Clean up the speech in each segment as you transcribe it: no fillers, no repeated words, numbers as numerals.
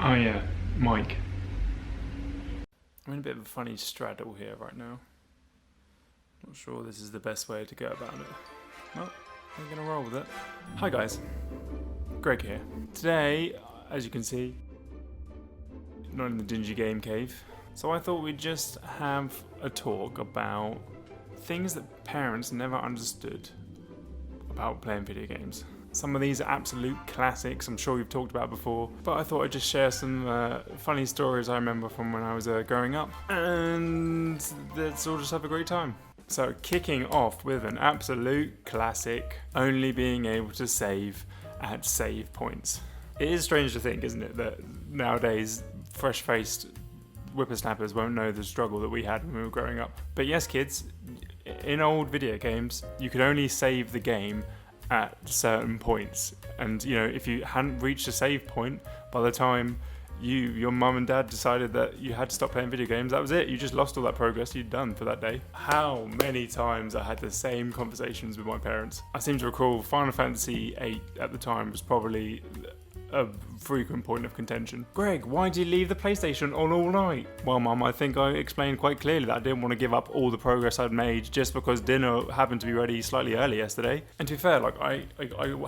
Oh yeah, Mike. I'm in a bit of a funny straddle here right now. Not sure this is the best way to go about it. Well, I'm gonna roll with it. Hi guys, Greg here. Today, as you can see, not in the dingy game cave. So I thought we'd just have a talk about things that parents never understood about playing video games. Some of these are absolute classics, I'm sure we've talked about before, but I thought I'd just share some funny stories I remember from when I was growing up, and let's all just have a great time. So kicking off with an absolute classic, only being able to save at save points. It is strange to think, isn't it, that nowadays fresh-faced whippersnappers won't know the struggle that we had when we were growing up. But yes, kids, in old video games, you could only save the game at certain points, and you know, if you hadn't reached a save point by the time your mum and dad decided that you had to stop playing video games, that was it. You just lost all that progress you'd done for that day. How many times I had the same conversations with my parents. I seem to recall Final Fantasy VIII at the time was probably a frequent point of contention. Greg, why did you leave the PlayStation on all night? Well, Mum, I think I explained quite clearly that I didn't want to give up all the progress I'd made just because dinner happened to be ready slightly early yesterday. And to be fair, like I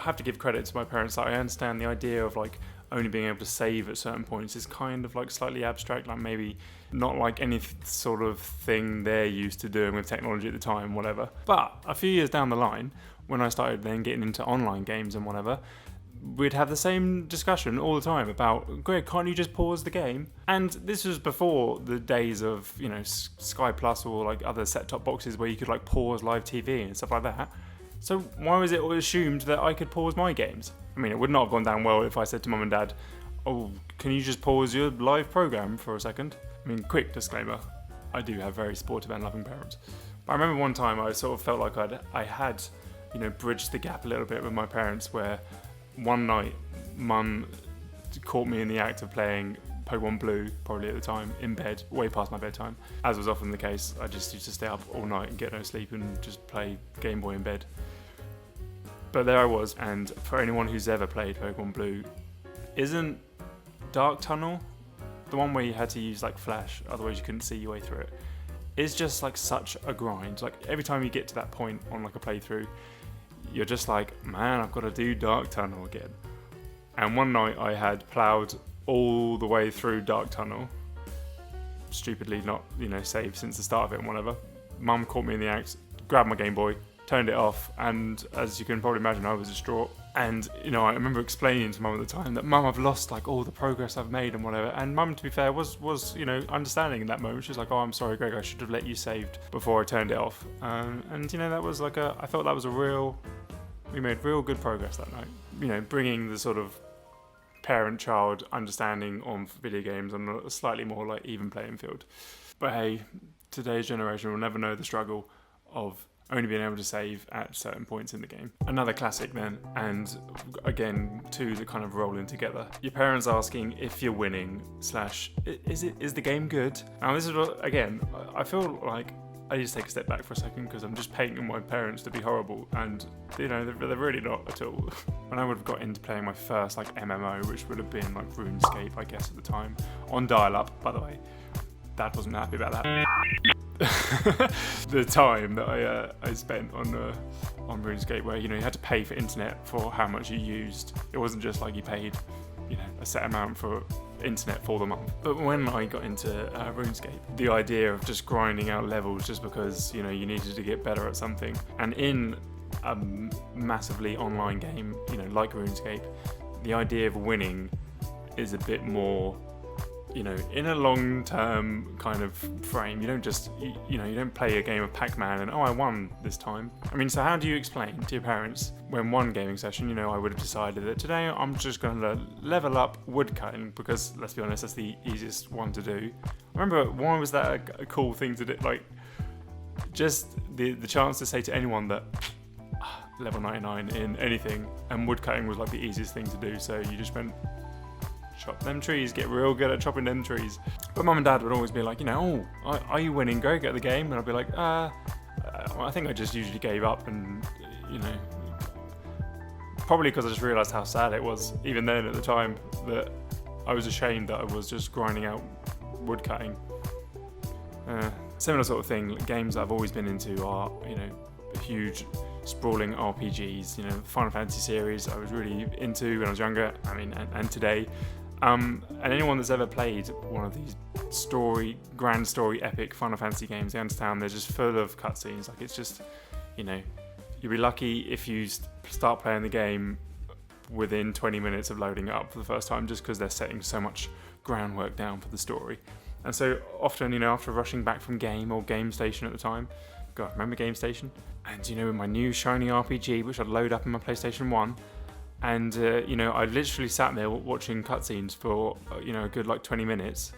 have to give credit to my parents that I understand the idea of like only being able to save at certain points is kind of like slightly abstract, like maybe not like any sort of thing they're used to doing with technology at the time, whatever. But a few years down the line, when I started then getting into online games and whatever, we'd have the same discussion all the time about, Greg, can't you just pause the game? And this was before the days of, you know, Sky Plus or like other set-top boxes where you could like pause live TV and stuff like that. So why was it assumed that I could pause my games? I mean, it would not have gone down well if I said to Mum and Dad, oh, can you just pause your live program for a second? I mean, quick disclaimer, I do have very supportive and loving parents. But I remember one time I sort of felt like I had, you know, bridged the gap a little bit with my parents, where one night, Mum caught me in the act of playing Pokemon Blue, probably at the time, in bed, way past my bedtime. As was often the case, I just used to stay up all night and get no sleep and just play Game Boy in bed. But there I was, and for anyone who's ever played Pokemon Blue, isn't Dark Tunnel, the one where you had to use like flash, otherwise you couldn't see your way through it, is just like such a grind. Like every time you get to that point on like a playthrough, you're just like, man, I've got to do Dark Tunnel again. And one night I had ploughed all the way through Dark Tunnel, stupidly not, you know, saved since the start of it and whatever. Mum caught me in the act, grabbed my Game Boy, turned it off, and as you can probably imagine, I was distraught. And, you know, I remember explaining to Mum at the time that, Mum, I've lost like all the progress I've made and whatever. And Mum, to be fair, was you know, understanding in that moment. She was like, oh, I'm sorry, Greg, I should have let you saved before I turned it off. And, you know, that was like I felt that was we made real good progress that night. You know, bringing the sort of parent-child understanding on video games on a slightly more like even playing field. But hey, today's generation will never know the struggle of only being able to save at certain points in the game. Another classic then, and again, two that kind of roll in together. Your parents asking if you're winning / is the game good? Now this is what, again, I feel like I need to take a step back for a second because I'm just painting my parents to be horrible, and you know, they're really not at all. When I would have got into playing my first like MMO, which would have been like RuneScape, I guess at the time, on dial-up, by the way. Dad wasn't happy about that. The time that I spent on RuneScape, where, you know, you had to pay for internet for how much you used. It wasn't just like you paid, you know, a set amount for internet for the month. But when I got into RuneScape, the idea of just grinding out levels just because, you know, you needed to get better at something, and in a massively online game, you know, like RuneScape, the idea of winning is a bit more, you know, in a long-term kind of frame. You don't just, you know, you don't play a game of Pac-Man and, oh, I won this time. I mean, so how do you explain to your parents when one gaming session, you know, I would have decided that today I'm just going to level up woodcutting because, let's be honest, that's the easiest one to do. I remember, why was that a cool thing to do? Like, just the chance to say to anyone that level 99 in anything, and woodcutting was like the easiest thing to do, so you just went, chop them trees, get real good at chopping them trees. But Mum and Dad would always be like, you know, oh, are you winning, Greg, at the game? And I'd be like, I think I just usually gave up, and, you know, probably because I just realised how sad it was, even then at the time, that I was ashamed that I was just grinding out wood cutting. Similar sort of thing, games that I've always been into are, you know, huge sprawling RPGs, you know, Final Fantasy series I was really into when I was younger, I mean, and today. And anyone that's ever played one of these grand story, epic Final Fantasy games, they understand they're just full of cutscenes. Like, it's just, you know, you'll be lucky if you start playing the game within 20 minutes of loading it up for the first time, just because they're setting so much groundwork down for the story. And so often, you know, after rushing back from Game or Game Station at the time, God, remember Game Station? And, you know, with my new shiny RPG, which I'd load up on my PlayStation 1, and, you know, I literally sat there watching cutscenes for, you know, a good, like, 20 minutes.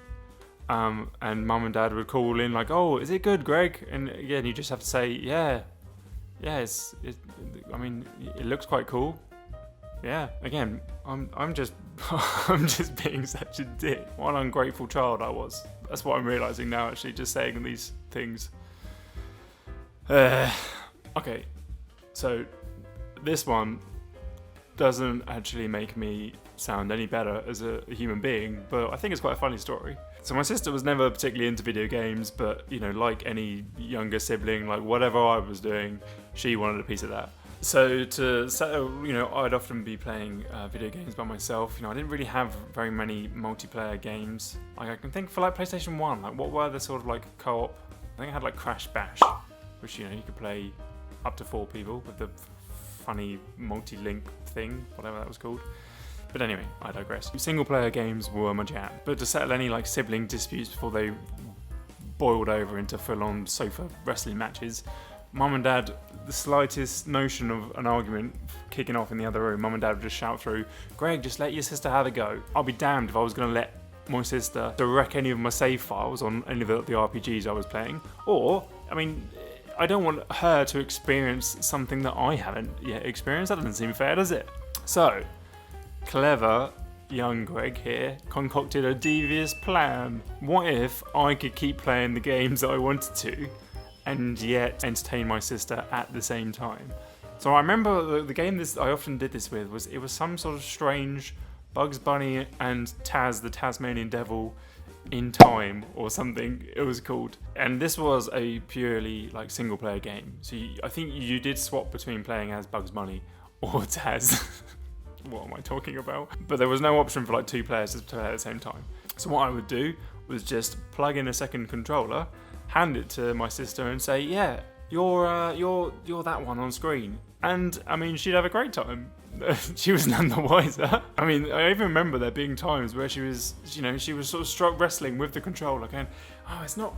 And Mum and Dad would call in, like, oh, is it good, Greg? And, again, you just have to say, yeah, I mean, it looks quite cool. Yeah, again, I'm just I'm just being such a dick. What an ungrateful child I was. That's what I'm realising now, actually, just saying these things. Okay, so this one doesn't actually make me sound any better as a human being, but I think it's quite a funny story. So my sister was never particularly into video games, but, you know, like any younger sibling, like whatever I was doing, she wanted a piece of that. So to settle, you know, I'd often be playing video games by myself. You know, I didn't really have very many multiplayer games. Like, I can think for like PlayStation 1, like what were the sort of like co-op? I think I had like Crash Bash, which, you know, you could play up to 4 people with the funny multi-link thing, whatever that was called. But anyway, I digress. Single player games were my jam, but to settle any like sibling disputes before they boiled over into full-on sofa wrestling matches, Mum and Dad, the slightest notion of an argument kicking off in the other room, Mum and Dad would just shout through, Greg, just let your sister have a go. I'll be damned if I was going to let my sister wreck any of my save files on any of the RPGs I was playing. Or, I mean, I don't want her to experience something that I haven't yet experienced. That doesn't seem fair, does it? So, clever young Greg here concocted a devious plan. What if I could keep playing the games that I wanted to, and yet entertain my sister at the same time? So I remember the game I often did this with was some sort of strange Bugs Bunny and Taz, the Tasmanian Devil, in Time or something it was called. And this was a purely like single player game. So I think you did swap between playing as Bugs Bunny or Taz. What am I talking about? But there was no option for like 2 players to play at the same time. So what I would do was just plug in a second controller, hand it to my sister and say, yeah, you're that one on screen. And I mean, she'd have a great time. She was none the wiser. I mean, I even remember there being times where she was sort of struck wrestling with the controller going, oh, it's not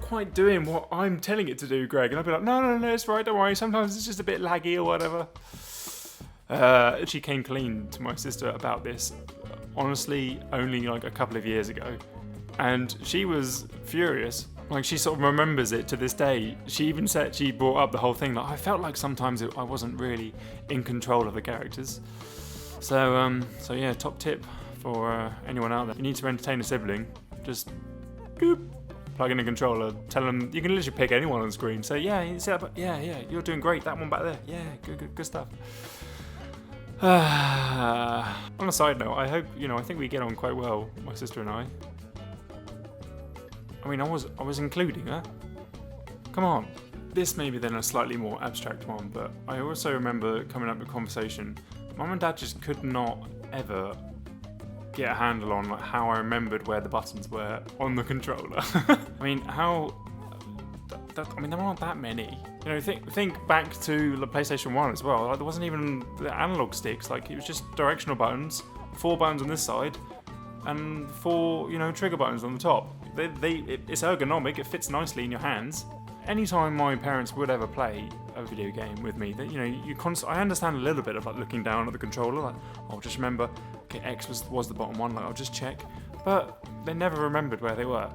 quite doing what I'm telling it to do, Greg. And I'd be like, no, it's right, don't worry. Sometimes it's just a bit laggy or whatever. She came clean to my sister about this, honestly, only like a couple of years ago. And she was furious. Like, she sort of remembers it to this day. She even said, she brought up the whole thing, like, I felt like sometimes I wasn't really in control of the characters. So yeah, top tip for anyone out there. You need to entertain a sibling, just boop, plug in a controller, tell them, you can literally pick anyone on the screen, say, yeah, you're doing great, that one back there, yeah, good stuff. On a side note, I think we get on quite well, my sister and I. I mean, I was including her. Come on. This may be then a slightly more abstract one, but I also remember coming up with a conversation. Mum and Dad just could not ever get a handle on like how I remembered where the buttons were on the controller. I mean, there aren't that many. You know, think back to the PlayStation 1 as well. Like, there wasn't even the analog sticks. Like, it was just directional buttons, 4 buttons on this side, and 4, trigger buttons on the top. It's ergonomic. It fits nicely in your hands. Anytime my parents would ever play a video game with me, I understand a little bit of like looking down at the controller. Like, I'll just remember, okay, X was the bottom one. Like, I'll just check. But they never remembered where they were.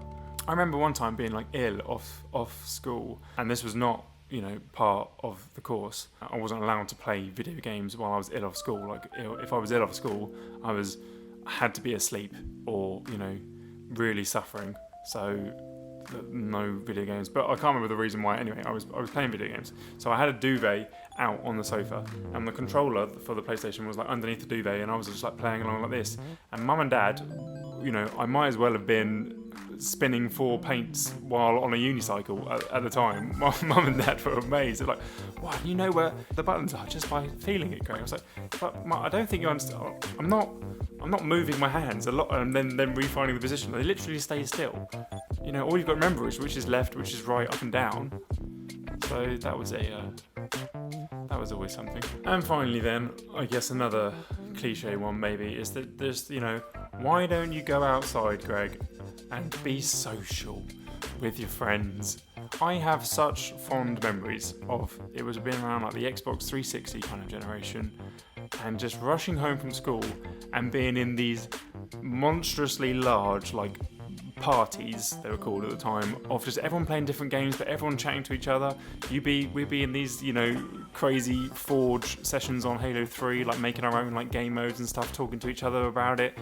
I remember one time being like ill off school, and this was not, part of the course. I wasn't allowed to play video games while I was ill off school. Like, if I was ill off school, I had to be asleep or, really suffering. So no video games, but I can't remember the reason why. Anyway, I was playing video games, so I had a duvet out on the sofa, and the controller for the PlayStation was like underneath the duvet, and I was just like playing along like this. And Mum and Dad, you know, I might as well have been spinning 4 paints while on a unicycle at the time. My Mum and Dad were amazed. They're like, "What? You know where the buttons are just by feeling it going?" I was like, "But Mum, I don't think you understand. I'm not moving my hands a lot and then refining the position. They literally stay still. You know, all you've got to remember is which is left, which is right, up and down." So that was always something. And finally then, I guess another cliche one maybe is that there's, you know, why don't you go outside, Greg, and be social with your friends? I have such fond memories of it was being around like the Xbox 360 kind of generation, and just rushing home from school and being in these monstrously large like parties, they were called at the time, of just everyone playing different games but everyone chatting to each other. We'd be in these, you know, crazy Forge sessions on Halo 3, like making our own like game modes and stuff, talking to each other about it.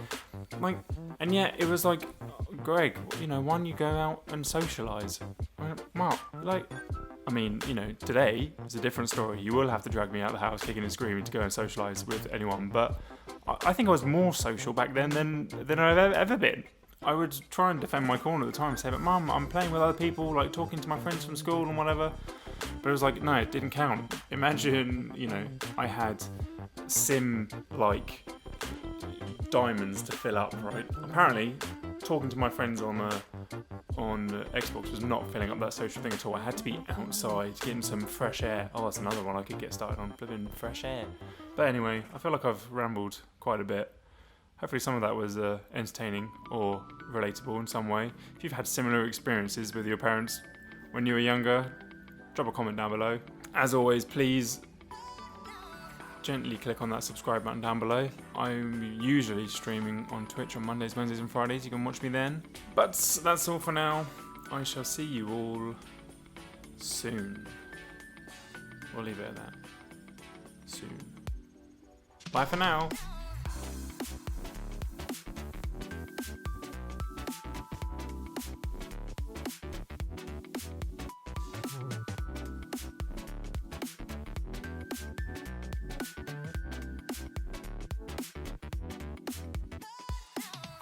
Like, and yet it was like, Greg, you know, why don't you go out and socialise? Mark, like, I mean, you know, today it's a different story. You will have to drag me out of the house kicking and screaming to go and socialise with anyone, but I think I was more social back then than I've ever been. I would try and defend my corner at the time and say, "But Mum, I'm playing with other people, like talking to my friends from school and whatever." But it was like, no, it didn't count. Imagine, you know, I had sim-like diamonds to fill up, right? Apparently, talking to my friends on Xbox was not filling up that social thing at all. I had to be outside, getting some fresh air. Oh, that's another one I could get started on, flipping fresh air. But anyway, I feel like I've rambled quite a bit. Hopefully some of that was entertaining or relatable in some way. If you've had similar experiences with your parents when you were younger, drop a comment down below. As always, please gently click on that subscribe button down below. I'm usually streaming on Twitch on Mondays, Wednesdays and Fridays. You can watch me then. But that's all for now. I shall see you all soon. We'll leave it at that. Soon. Bye for now.